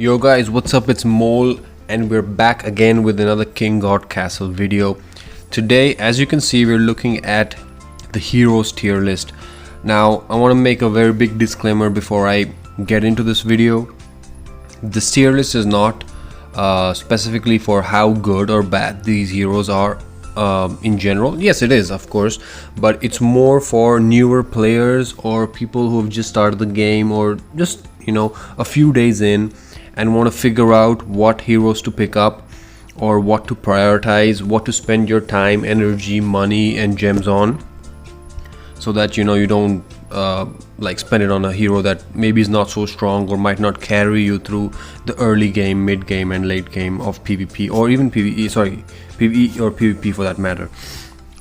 Yo guys, what's up? It's Mole and we're back again with another King God Castle video. Today, as you can see, we're looking at the heroes tier list. Now, I want to make a very big disclaimer before I get into this video. This tier list is not specifically for how good or bad these heroes are in general. Yes, it is, of course, but it's more for newer players or people who have just started the game or just, a few days in and want to figure out what heroes to pick up or what to prioritize, what to spend your time, energy, money and gems on, so that you don't like spend it on a hero that maybe is not so strong or might not carry you through the early game, mid game and late game of PvP or even PvE or PvP for that matter.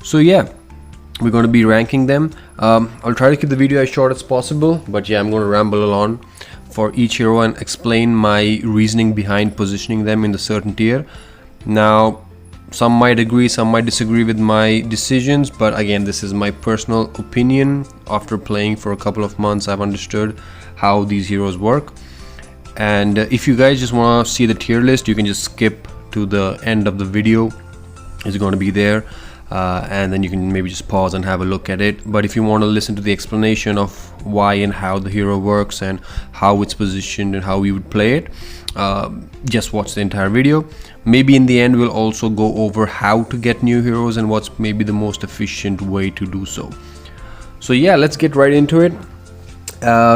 So yeah, we're going to be ranking them. I'll try to keep the video as short as possible, but yeah, I'm going to ramble on for each hero and explain my reasoning behind positioning them in the certain tier. Now, some might agree, some might disagree with my decisions, but again, this is my personal opinion. After playing for a couple of months, I've understood how these heroes work. And if you guys just want to see the tier list, you can just skip to the end of the video. It's going to be there. And then you can maybe just pause and have a look at it. But if you want to listen to the explanation of why and how the hero works and how it's positioned and how we would play it, just watch the entire video. Maybe in the end we'll also go over how to get new heroes and what's maybe the most efficient way to do so. So yeah, let's get right into it.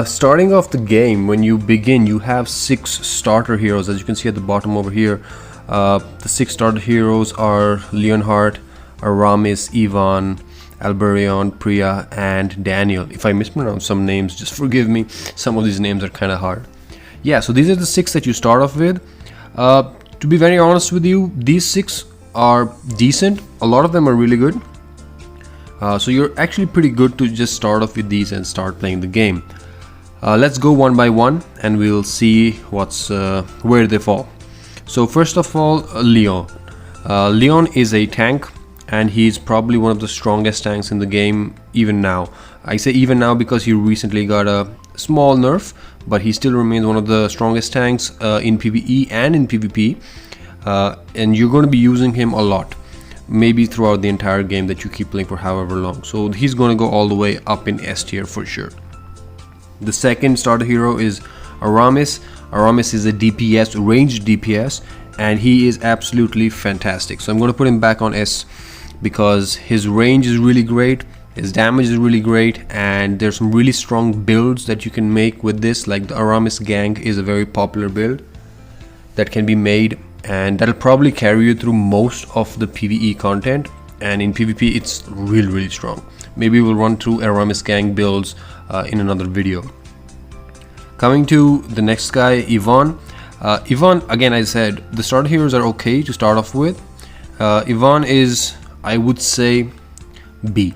Starting off the game, when you begin, you have 6 starter heroes, as you can see at the bottom over here. The 6 starter heroes are Leonhardt, Aramis, Ivan, Alberion, Priya and Daniel. If I mispronounce some names, just forgive me. Some of these names are kind of hard. Yeah, so these are the 6 that you start off with. To be very honest with you, these 6 are decent. A lot of them are really good. So you're actually pretty good to just start off with these and start playing the game. Let's go one by one and we'll see where they fall. So first of all, Leon. Leon is a tank, and he's probably one of the strongest tanks in the game even now. I say even now because he recently got a small nerf, but he still remains one of the strongest tanks in PvE and in PvP. And you're going to be using him a lot, maybe throughout the entire game that you keep playing for however long. So he's going to go all the way up in S tier for sure. The second starter hero is Aramis. Aramis is a DPS, ranged DPS, and he is absolutely fantastic. So I'm going to put him back on S because his range is really great, his damage is really great, and there's some really strong builds that you can make with this. Like the Aramis gang is a very popular build that can be made, and that'll probably carry you through most of the PvE content, and in PvP it's really strong. Maybe we'll run through Aramis gang builds in another video. Coming to the next guy, Ivan. Ivan, again, I said the starter heroes are okay to start off with. Ivan is, I would say, B.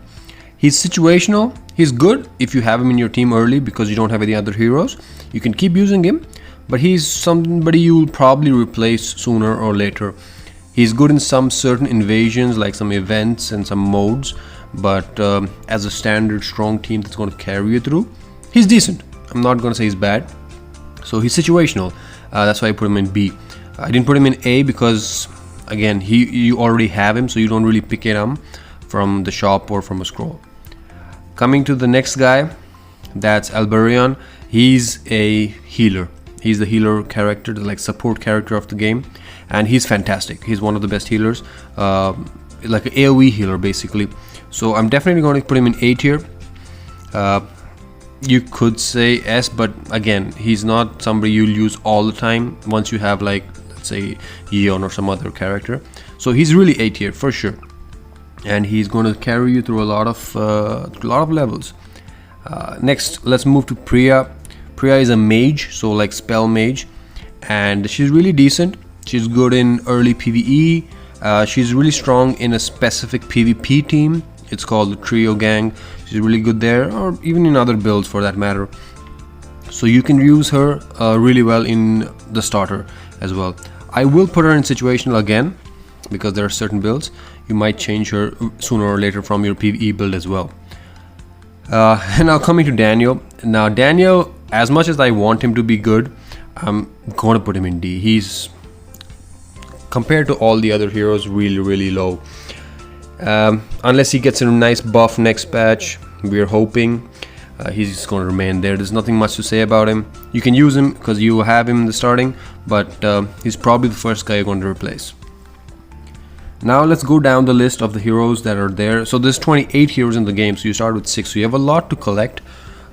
He's situational. He's good if you have him in your team early because you don't have any other heroes. You can keep using him, but he's somebody you'll probably replace sooner or later. He's good in some certain invasions, like some events and some modes, but as a standard strong team that's going to carry you through, he's decent. I'm not going to say he's bad. So he's situational. That's why I put him in B. I didn't put him in A because, again, you already have him, so you don't really pick it up from the shop or from a scroll. Coming to the next guy, that's Alberion. He's a healer. He's the healer character, the like support character of the game, and he's fantastic. He's one of the best healers, like an AoE healer basically. So I'm definitely going to put him in A tier. You could say S, but again, he's not somebody you'll use all the time once you have, like, let's say Yeon or some other character. So he's really A tier for sure, and he's going to carry you through a lot of levels. Next, let's move to Priya. Priya is a mage, so like spell mage, and she's really decent. She's good in early PvE. She's really strong in a specific PvP team. It's called the Trio Gang. She's really good there, or even in other builds for that matter. So you can use her really well in the starter as well. I will put her in situational again because there are certain builds you might change her sooner or later from your PvE build as well. And now coming to Daniel. Now Daniel, as much as I want him to be good, I'm gonna put him in D. He's, compared to all the other heroes, really low. Unless he gets a nice buff next patch, we're hoping he's just going to remain there. There's nothing much to say about him. You can use him because you have him in the starting, but he's probably the first guy you're going to replace. Now let's go down the list of the heroes that are there. So there's 28 heroes in the game, so you start with 6, so you have a lot to collect.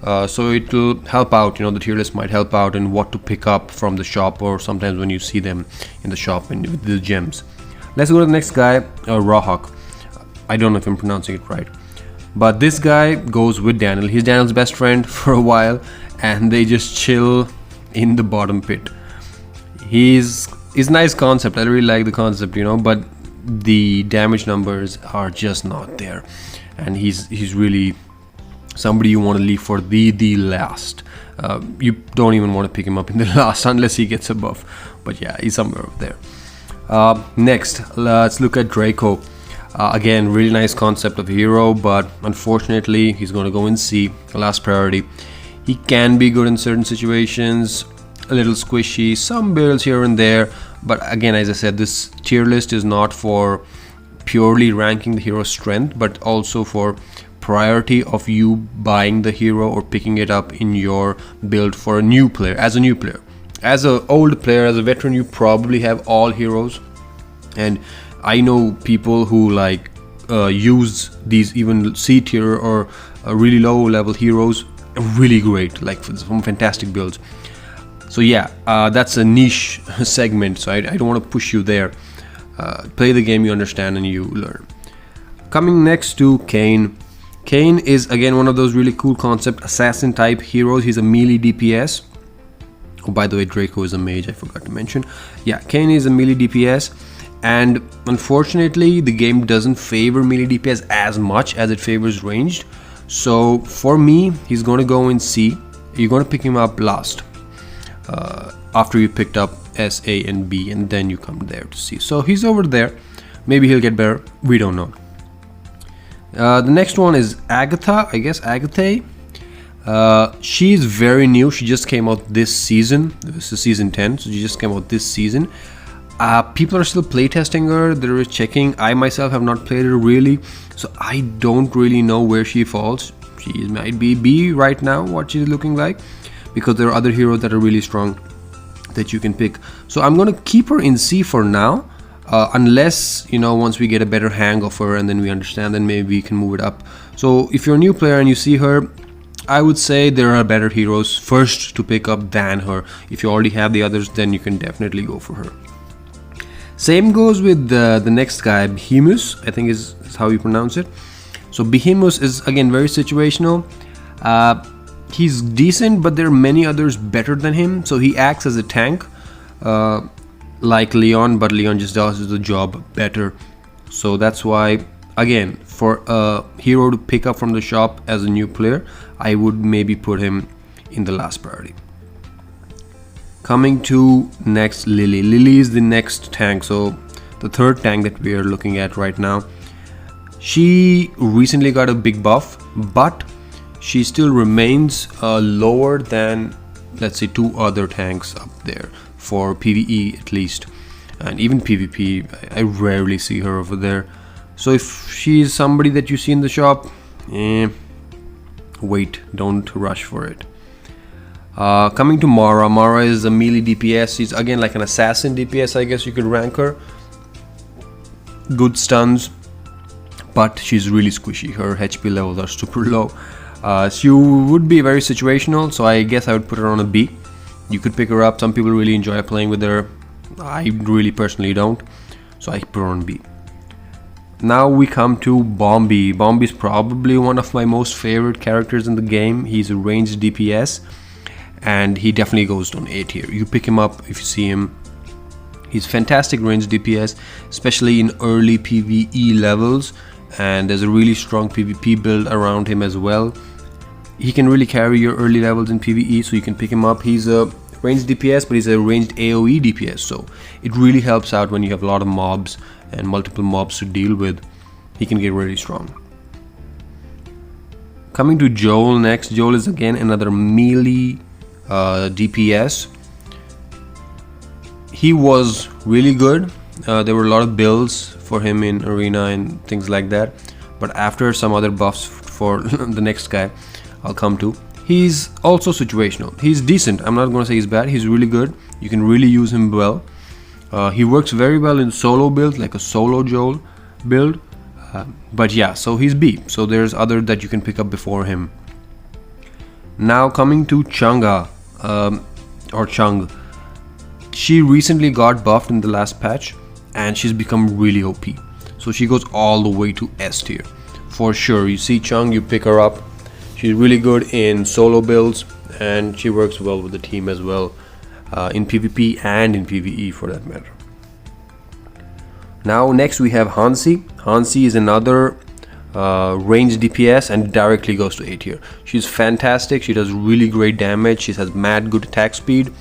So it will help out, the tier list might help out in what to pick up from the shop, or sometimes when you see them in the shop and with the gems. Let's go to the next guy, Rawhawk. I don't know if I'm pronouncing it right, but this guy goes with Daniel. He's Daniel's best friend for a while, and they just chill in the bottom pit. He's nice concept. I really like the concept, but the damage numbers are just not there, and he's really somebody you want to leave for the last. You don't even want to pick him up in the last unless he gets a buff, but yeah, he's somewhere over there. Next, let's look at Draco. Again, really nice concept of hero, but unfortunately he's going to go in C, last priority. He can be good in certain situations, a little squishy, some builds here and there, but again, as I said, this tier list is not for purely ranking the hero's strength, but also for priority of you buying the hero or picking it up in your build for a new player. As an old player, as a veteran, you probably have all heroes, and I know people who use these even C tier or really low level heroes really great, like some fantastic builds. So yeah, that's a niche segment, so I don't want to push you there. Play the game you understand and you learn. Coming next to Kayn. Kayn is again one of those really cool concept assassin type heroes. He's a melee DPS. Oh, by the way, Draco is a mage, I forgot to mention. Yeah, Kayn is a melee DPS, and unfortunately the game doesn't favor melee DPS as much as it favors ranged. So for me, he's going to go in C. You're going to pick him up last, after you picked up S, A and B, and then you come there to C. So he's over there. Maybe he'll get better, we don't know. The next one is Agatha, I guess, Agatha. She's very new. She just came out this season. This is season 10, so she just came out this season. People are still playtesting her. They're checking. I myself have not played her really, so I don't really know where she falls. She might be B right now, what she's looking like, because there are other heroes that are really strong that you can pick. So I'm going to keep her in C for now, unless once we get a better hang of her and then we understand, then maybe we can move it up. So if you're a new player and you see her, I would say there are better heroes first to pick up than her. If you already have the others, then you can definitely go for her. Same goes with the next guy, Behemoth, I think is how you pronounce it. So Behemoth is again very situational. He's decent, but there are many others better than him. So he acts as a tank, like Leon, but Leon just does the job better. So that's why, again, for a hero to pick up from the shop as a new player, I would maybe put him in the last priority. Coming to next, Lily. Lily is the next tank, so the third tank that we are looking at right now. She recently got a big buff, but she still remains lower than, let's say, 2 other tanks up there for PvE at least, and even PvP. I rarely see her over there. So if she's somebody that you see in the shop, wait, don't rush for it. Coming to Mara. Mara is a melee DPS. She's again like an assassin DPS, I guess you could rank her. Good stuns, but she's really squishy. Her HP levels are super low. She would be very situational, so I guess I would put her on a B. You could pick her up. Some people really enjoy playing with her. I really personally don't, so I put her on B. Now we come to Bombi. Bombi is probably one of my most favorite characters in the game. He's a ranged DPS, and he definitely goes on A tier. You pick him up if you see him. He's fantastic ranged DPS, especially in early PvE levels, and there's a really strong PvP build around him as well. He can really carry your early levels in PvE, so you can pick him up. He's a ranged DPS, but he's a ranged AoE DPS, so it really helps out when you have a lot of mobs and multiple mobs to deal with. He can get really strong. Coming to Joel next. Joel is again another melee DPS. he was really good. There were a lot of builds for him in arena and things like that, but after some other buffs for the next guy I'll come to, he's also situational. He's decent. I'm not going to say he's bad. He's really good. You can really use him well. He works very well in solo builds, like a solo Joel build. But yeah, so he's B. So there's other that you can pick up before him. Now coming to Chang'e, or Chung. She recently got buffed in the last patch and she's become really OP. So she goes all the way to S tier. For sure, you see Chung, you pick her up. She's really good in solo builds and she works well with the team as well, in PvP and in PvE for that matter. Now next we have Hansi. Hansi is another range DPS and directly goes to A tier. She's fantastic. She does really great damage. She has mad good attack speed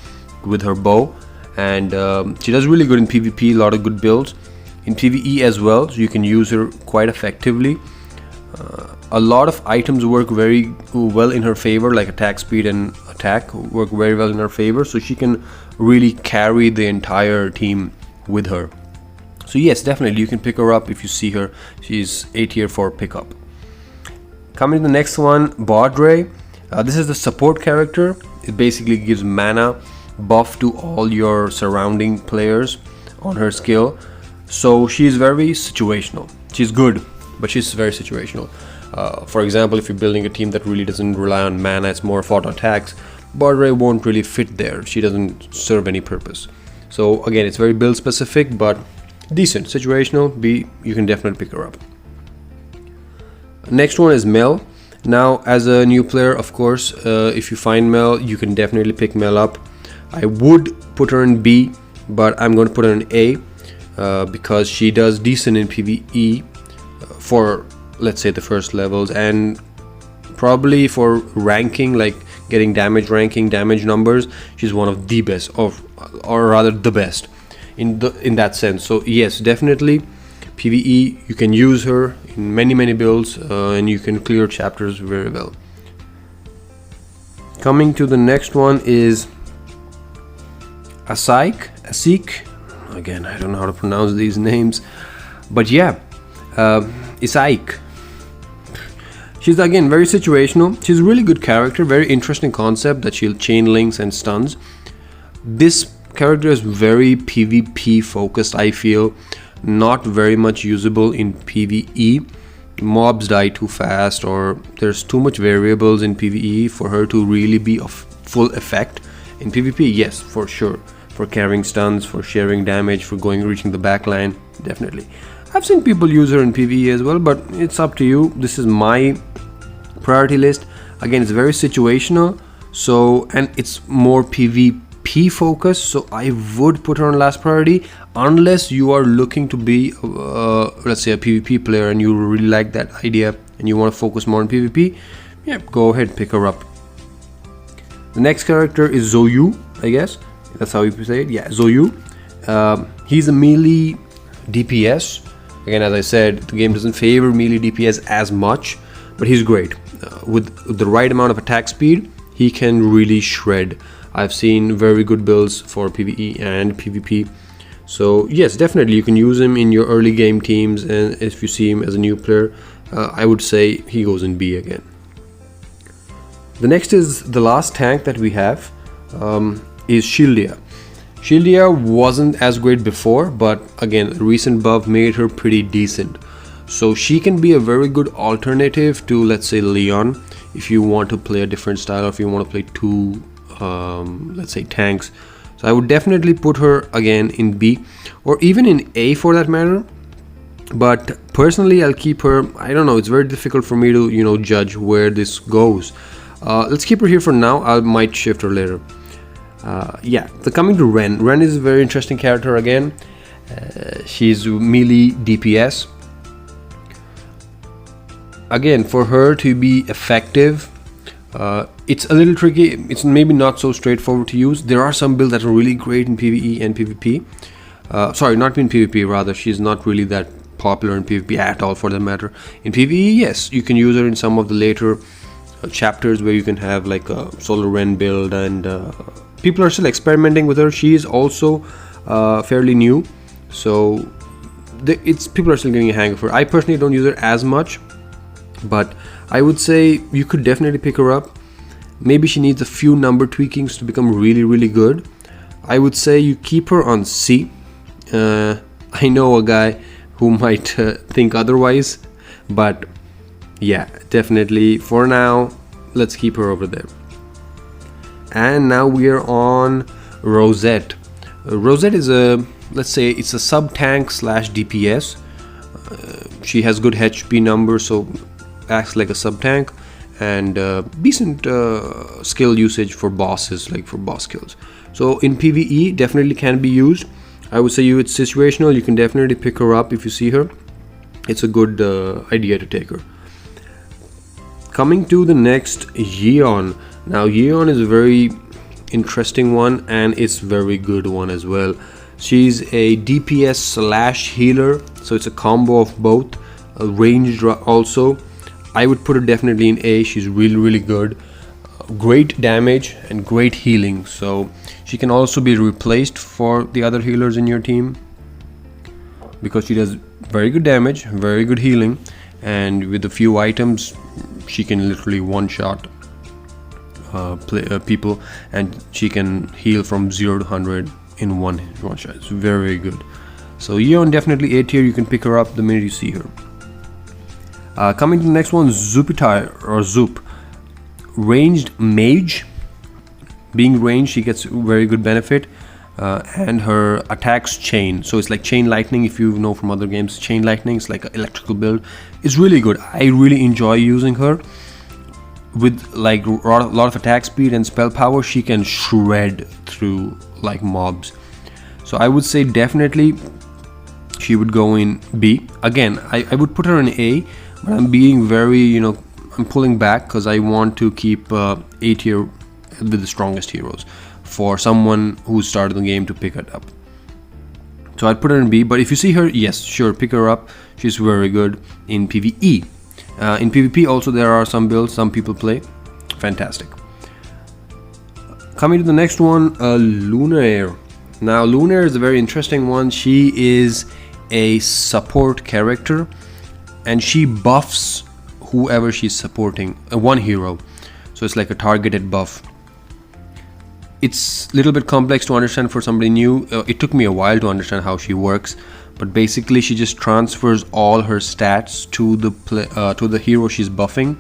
with her bow, and she does really good in PvP, a lot of good builds in PvE as well, so you can use her quite effectively. A lot of items work very well in her favor, like attack speed and attack work very well in her favor, so she can really carry the entire team with her. So yes, definitely you can pick her up if you see her. She's A tier for pickup. Coming to the next one, Baudre. This is the support character. It basically gives mana buff to all your surrounding players on her skill. So she's very situational. She's good, but she's very situational. For example, if you're building a team that really doesn't rely on mana, it's more for auto attacks, Baudre won't really fit there. She doesn't serve any purpose. So again, it's very build specific, but decent, situational. B, you can definitely pick her up. Next one is Mel. Now, as a new player, of course, if you find Mel, you can definitely pick Mel up. I would put her in B, but I'm going to put her in A because she does decent in PvE for, let's say, the first levels, and probably for ranking, like getting damage ranking, damage numbers, she's one of the best, or rather the best in that sense. So yes, definitely PvE, you can use her in many builds, and you can clear chapters very well. Coming to the next one is Asik. Again, I don't know how to pronounce these names, but yeah, Isaik. She's again very situational. She's a really good character, very interesting concept that she'll chain links and stuns. This character is very PvP focused, I feel, not very much usable in PvE. Mobs die too fast, or there's too much variables in PvE for her to really be of full effect. In PvP, yes, for sure, for carrying stuns, for sharing damage, for reaching the backline, definitely. I've seen people use her in PvE as well, but it's up to you. This is my priority list. Again, it's very situational, so, and it's more PvP focused, so I would put her on last priority unless you are looking to be let's say a PvP player and you really like that idea and you want to focus more on PvP. Yeah, go ahead and pick her up. The next character is Zoyu, I guess that's how you say it. Yeah, Zoyu. He's a melee DPS. Again, as I said, the game doesn't favor melee DPS as much, but he's great. With the right amount of attack speed, he can really shred. I've seen very good builds for PvE and PvP. So yes, definitely you can use him in your early game teams, and if you see him as a new player, I would say he goes in B again. The next is the last tank that we have, is Shieldea. Shieldea wasn't as great before, but again, a recent buff made her pretty decent. So she can be a very good alternative to, let's say, Leon, if you want to play a different style, or if you want to play two, let's say, tanks. So I would definitely put her again in B, or even in A for that matter. But personally, I'll keep her. I don't know, it's very difficult for me to, judge where this goes. Let's keep her here for now. I might shift her later. Yeah, so coming to Ren. Ren is a very interesting character again. She's melee DPS. Again, for her to be effective, it's a little tricky. It's maybe not so straightforward to use. There are some builds that are really great in PvE and PvP. Sorry, not in PvP, rather. She's not really that popular in PvP at all, for that matter. In PvE, yes, you can use her in some of the later chapters where you can have like a solo Ren build, and people are still experimenting with her. She is also fairly new, so people are still getting a hang of her. I personally don't use her as much, but I would say you could definitely pick her up. Maybe she needs a few number tweakings to become really good. I would say you keep her on C. I know a guy who might think otherwise, but yeah, definitely for now, let's keep her over there. And now we are on Rosette. Rosette is let's say it's a sub tank / DPS. She has good HP numbers, so acts like a sub tank, and decent skill usage for bosses, like for boss kills. So in PvE definitely can be used. I would say it's situational. You can definitely pick her up if you see her. It's a good idea to take her. Coming to the next, Yeon. Now Yeon is a very interesting one, and it's very good one as well. She's a DPS / healer, so it's a combo of both. Ranged also. I would put her definitely in A. She's really good. Great damage and great healing, so she can also be replaced for the other healers in your team, because she does very good damage, very good healing, and with a few items she can literally one-shot people, and she can heal from 0 to 100 in one shot. It's very good. So Yeon definitely A tier. You can pick her up the minute you see her. Coming to the next one, Zupitar or Zoop. Ranged mage. Being ranged, she gets very good benefit, and her attacks chain. So it's like chain lightning. If you know from other games, chain lightning is like an electrical build. It's really good. I really enjoy using her. With like a lot of attack speed and spell power, she can shred through like mobs. So I would say definitely she would go in B. Again, I would put her in A, but I'm being very, I'm pulling back because I want to keep A tier with the strongest heroes for someone who started the game to pick it up. So I'd put her in B, but if you see her, yes, sure, pick her up. She's very good in PvE. In PvP also there are some builds some people play. Fantastic. Coming to the next one, Lunaire. Now Lunaire is a very interesting one. She is a support character, and she buffs whoever she's supporting, one hero. So it's like a targeted buff. It's a little bit complex to understand for somebody new. It took me a while to understand how she works, but basically she just transfers all her stats to the hero she's buffing,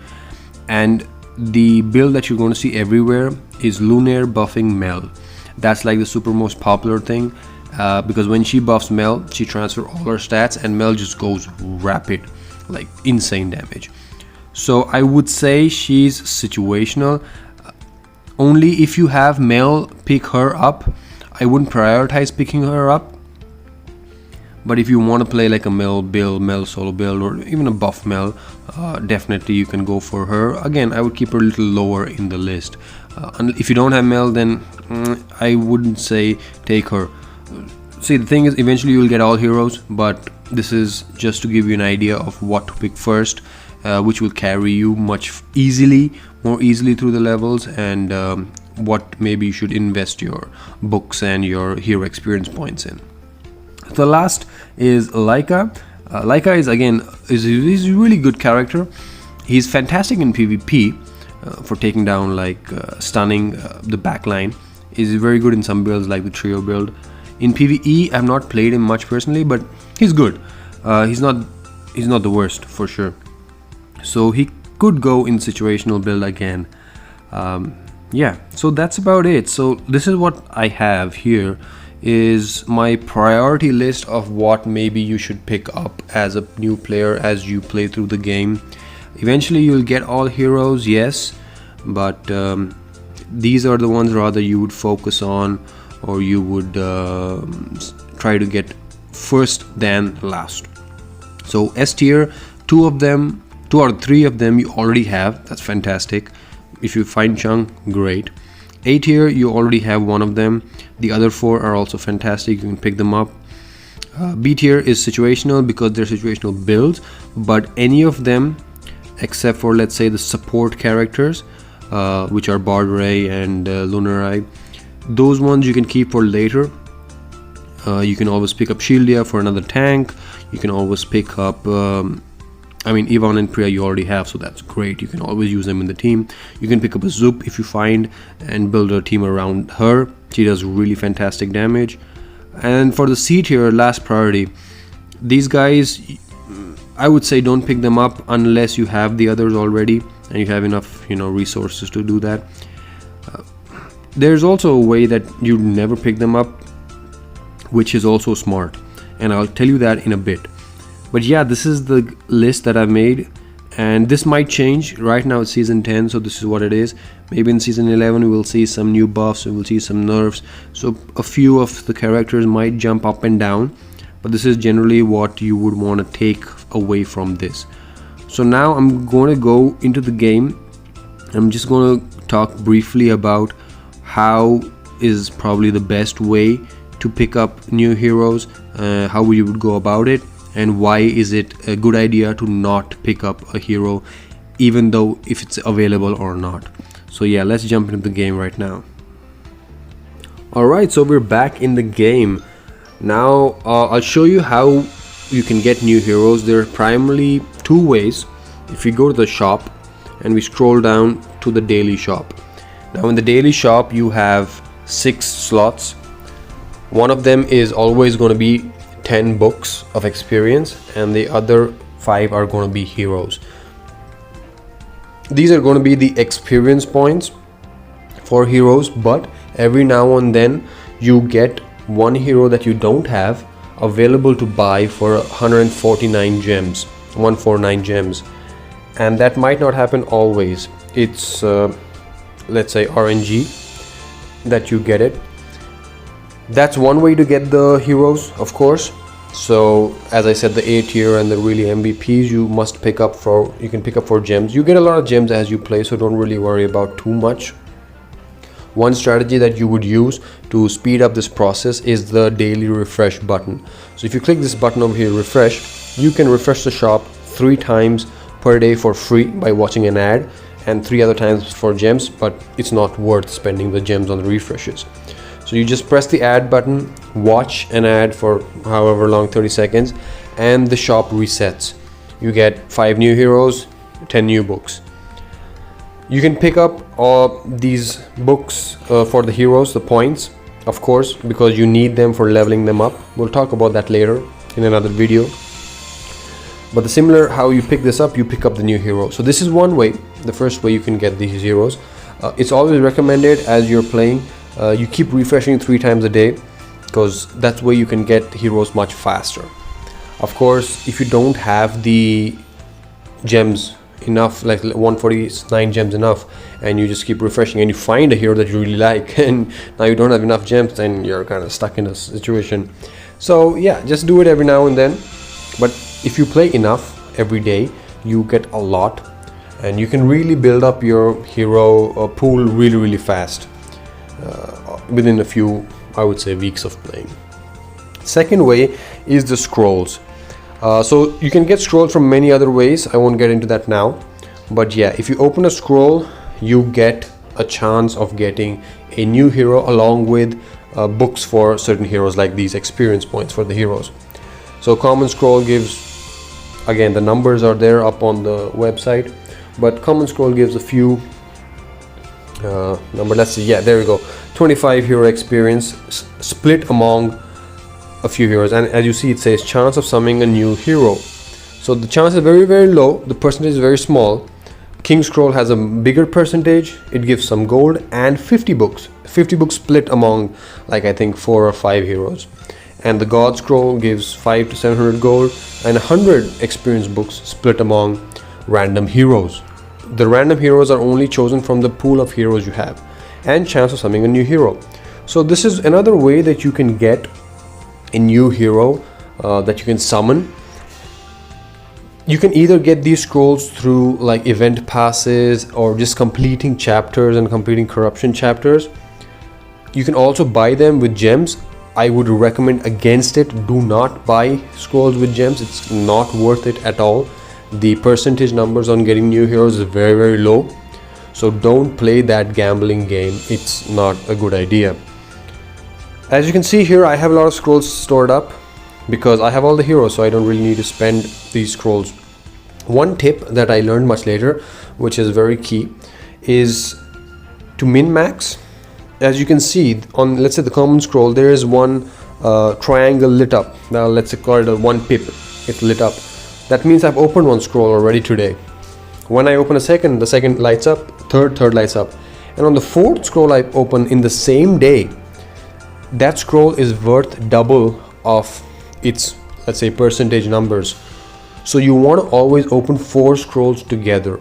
and the build that you're going to see everywhere is Lunaire buffing Mel. That's like the super most popular thing, because when she buffs Mel, she transfers all her stats, and Mel just goes rapid, like insane damage. So I would say she's situational. Only if you have Mel, pick her up. I wouldn't prioritize picking her up. But if you want to play like a Mel build, Mel solo build, or even a buff Mel, definitely you can go for her. Again, I would keep her a little lower in the list. If you don't have Mel, then I wouldn't say take her. See, the thing is, eventually you'll get all heroes, but this is just to give you an idea of what to pick first, which will carry you more easily through the levels, and what maybe you should invest your books and your hero experience points in. The last is Laika. Laika is a really good character. He's fantastic in PvP for taking down, like stunning the backline. He's very good in some builds like the trio build. In PvE, I've not played him much personally, but he's good. He's not the worst for sure. So he could go in situational build again. Yeah, so that's about it. So this is what I have here, is my priority list of what maybe you should pick up as a new player as you play through the game. Eventually you'll get all heroes, yes, but these are the ones rather you would focus on, or you would try to get first than last. So S tier, two or three of them you already have. That's fantastic. If you find Chung, great. A tier, you already have one of them. The other four are also fantastic. You can pick them up. B tier is situational because they're situational builds, but any of them except for, let's say, the support characters, which are Bard Ray and Lunar Eye, those ones you can keep for later. You can always pick up Shieldia for another tank. You can always pick up I mean, Yvonne and Priya you already have, so that's great. You can always use them in the team. You can pick up a Zoop if you find and build a team around her. She does really fantastic damage. And for the C tier, last priority, these guys, I would say don't pick them up unless you have the others already and you have enough, resources to do that. There's also a way that you never pick them up, which is also smart, and I'll tell you that in a bit. But yeah, this is the list that I've made, and this might change. Right now it's season 10, so this is what it is. Maybe in season 11 we will see some new buffs, we will see some nerfs, so a few of the characters might jump up and down, but this is generally what you would want to take away from this. So now I'm going to go into the game. I'm just going to talk briefly about how is probably the best way to pick up new heroes, how you would go about it, and why is it a good idea to not pick up a hero even though if it's available or not. So yeah, let's jump into the game right now. Alright, so we're back in the game. Now I'll show you how you can get new heroes. There are primarily two ways. If we go to the shop and we scroll down to the daily shop. Now in the daily shop you have 6 slots. One of them is always going to be 10 books of experience, and the other 5 are going to be heroes. These are going to be the experience points for heroes, but every now and then you get one hero that you don't have available to buy for 149 gems, 149 gems, and that might not happen always. It's let's say RNG that you get it. That's one way to get the heroes, of course. So as I said, the A tier and the really MVPs you must pick up for, you can pick up for gems. You get a lot of gems as you play, so don't really worry about too much. One strategy that you would use to speed up this process is the daily refresh button. So if you click this button over here, refresh, you can refresh the shop 3 times per day for free by watching an ad, and 3 other times for gems, but it's not worth spending the gems on the refreshes. So you just press the add button, watch an ad for however long, 30 seconds, and the shop resets. You get 5 new heroes, 10 new books. You can pick up these books for the heroes, the points, of course, because you need them for leveling them up. We'll talk about that later in another video. But the similar how you pick this up, you pick up the new hero. So this is one way, the first way you can get these heroes. It's always recommended as you're playing, you keep refreshing 3 times a day, because that's where you can get heroes much faster. Of course, if you don't have the gems enough, like 149 gems enough, and you just keep refreshing and you find a hero that you really like and now you don't have enough gems, then you're kind of stuck in a situation. So yeah, just do it every now and then, but if you play enough every day, you get a lot, and you can really build up your hero pool really fast within a few, I would say, weeks of playing. Second way is the scrolls. So you can get scrolls from many other ways. I won't get into that now, but yeah, if you open a scroll, you get a chance of getting a new hero along with books for certain heroes, like these experience points for the heroes. So common scroll gives, again, the numbers are there up on the website, but common scroll gives a few number. Let's see, yeah, there we go, 25 hero experience split among a few heroes, and as you see it says chance of summoning a new hero. So the chance is very low, the percentage is very small. King Scroll has a bigger percentage, it gives some gold and 50 books split among, like, I think 4 or 5 heroes. And the God Scroll gives 5 to 700 gold and 100 experience books split among random heroes. The random heroes are only chosen from the pool of heroes you have, and chance of summoning a new hero. So this is another way that you can get a new hero that you can summon. You can either get these scrolls through like event passes or just completing chapters and completing corruption chapters. You can also buy them with gems. I would recommend against it. Do not buy scrolls with gems. It's not worth it at all. The percentage numbers on getting new heroes is very low, so don't play that gambling game. It's not a good idea. As you can see here, I have a lot of scrolls stored up because I have all the heroes, so I don't really need to spend these scrolls. One tip that I learned much later, which is very key, is to min-max. As you can see on, let's say, the common scroll, there is one triangle lit up. Now let's say call it a 1 pip, it's lit up. That means I've opened one scroll already today. When I open a second, the second lights up, third lights up, and on the fourth scroll I open in the same day, that scroll is worth double of its, let's say, percentage numbers. So you want to always open 4 scrolls together.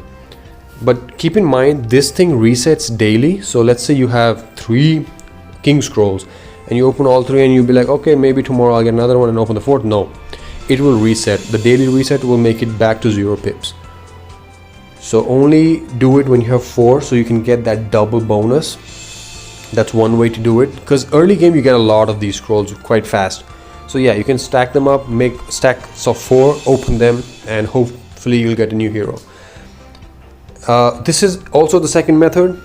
But keep in mind, this thing resets daily. So let's say you have 3 king scrolls and you open all 3 and you'll be like, okay, maybe tomorrow I'll get another one and open the 4th. No, it will reset. The daily reset will make it back to 0 pips. So only do it when you have 4, so you can get that double bonus. That's one way to do it, because early game you get a lot of these scrolls quite fast. So yeah, you can stack them up, make stacks of 4, open them, and hopefully you'll get a new hero. This is also the second method,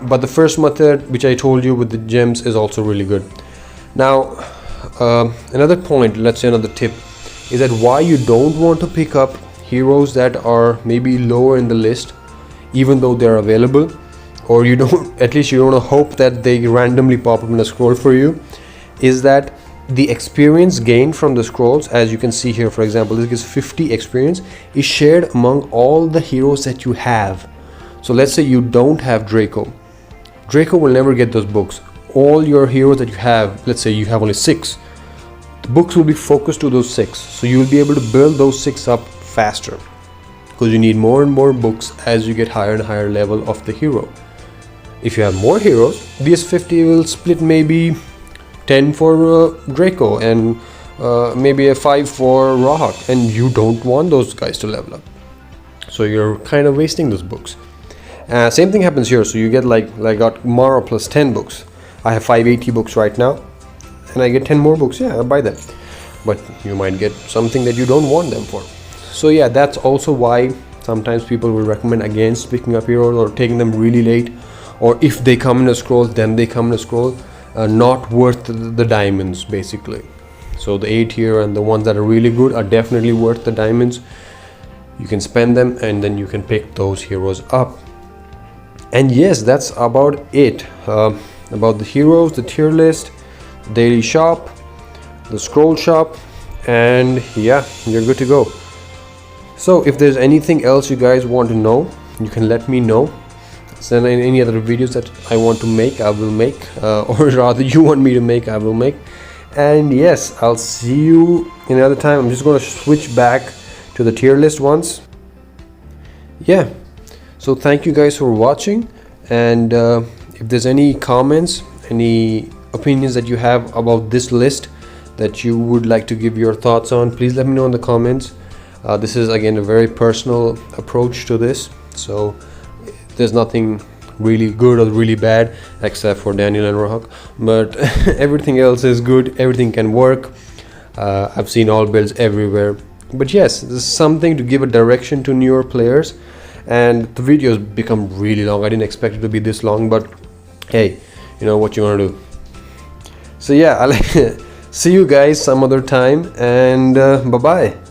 but the first method, which I told you with the gems, is also really good. Now another point, let's say another tip, is that why you don't want to pick up heroes that are maybe lower in the list, even though they're available, or you don't, at least you don't hope that they randomly pop up in a scroll for you, is that the experience gained from the scrolls, as you can see here, for example, this gives 50 experience, is shared among all the heroes that you have. So let's say you don't have Draco will never get those books. All your heroes that you have, let's say you have only 6, the books will be focused to those 6, so you will be able to build those 6 up faster, because you need more and more books as you get higher and higher level of the hero. If you have more heroes, these 50 will split maybe 10 for Draco and maybe a 5 for Rohak, and you don't want those guys to level up, so you're kind of wasting those books. Same thing happens here. So you get like I got Mara plus 10 books. I have 580 books right now, and I get 10 more books. Yeah, I'll buy them, but you might get something that you don't want them for. So yeah, that's also why sometimes people will recommend against picking up heroes or taking them really late, or if they come in a scroll, then they come in a scroll. Not worth the diamonds basically. So the 8 here and the ones that are really good are definitely worth the diamonds. You can spend them and then you can pick those heroes up. And yes, that's about it about the heroes, the tier list, the daily shop, the scroll shop, and yeah, you're good to go. So if there's anything else you guys want to know, you can let me know. Send any other videos that I want to make, I will make, or rather you want me to make, I will make. And yes, I'll see you in another time. I'm just going to switch back to the tier list once. Yeah, so thank you guys for watching, and if there's any comments, any opinions that you have about this list that you would like to give your thoughts on, please let me know in the comments. This is again a very personal approach to this, so there's nothing really good or really bad except for Daniel and Rohak, but everything else is good, everything can work. I've seen all builds everywhere, but yes, this is something to give a direction to newer players. And the videos become really long. I didn't expect it to be this long, but hey, you know what you want to do. So yeah, I'll see you guys some other time, and bye bye.